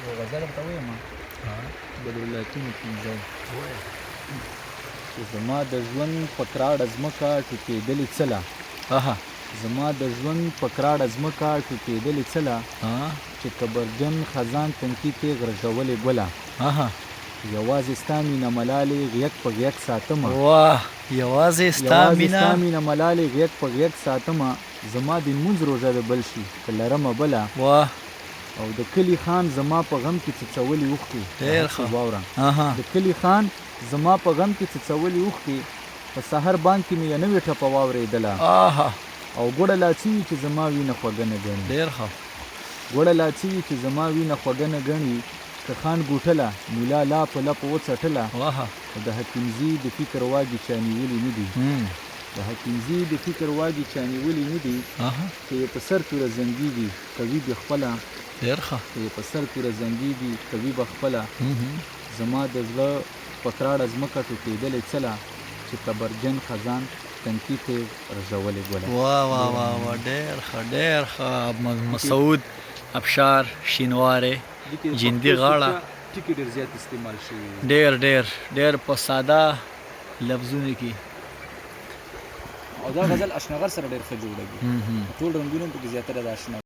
یو غزل ورته وایم بدرالعطیفو پنځه چې زما د ژوند په کراړه ځمکه ټوټېدلې څله زما د ژوند په کراړه ځمکه ټوټېدلې څله چې کبرجن خزان تنکي تیغ رژولې ګله یوازې ستا مینه ملالې غیږ په غیږ ساتمه واه یوازې ستا مینه ملالې غیږ په غیږ ساتمه زما د لمونځ روژه د بل شي که لرمه بله واه او د کلي خان زما په غم کې څڅولې اوښکې ډېر ښه واوره د کلي خان زما په غم کې څڅولې اوښکې په سحر بانک کې مې یې نوې ټپه واورېدله او ګوړه لاڅي وي چې زما وینه خوږه نه ګڼي ډېر ښه ګوړه لاڅي وي چې زما وینه خوږه نه ګڼي که خان ګوټله ملا لا په لپو وڅټله د حکیمزي د فکر واګې چا نیولي نه دي د حکیمزي د فکر واګې چا نیولي نه دي که یې په سر توره زنګېږي کوي به خپله ډېر ښه که یې په سر توره زنګېږي کوي به خپله زما د زړه په کراړه ځمکه ټوټېدلې څله چې کبرجن خزان تنکي تیغ رژولې ګله واه واه واه واه ډېر ښه ډېر ښه مسعود ابشار شینوارې جندي غاړه ټکي ډېر زیات استعمال شوي ډېر ډېر ډېر په ساده لفظونو کې او دا غزل اشنغر سره ډېر ښه جوړوي ټول رنګونه پکې زیاتره د اشنا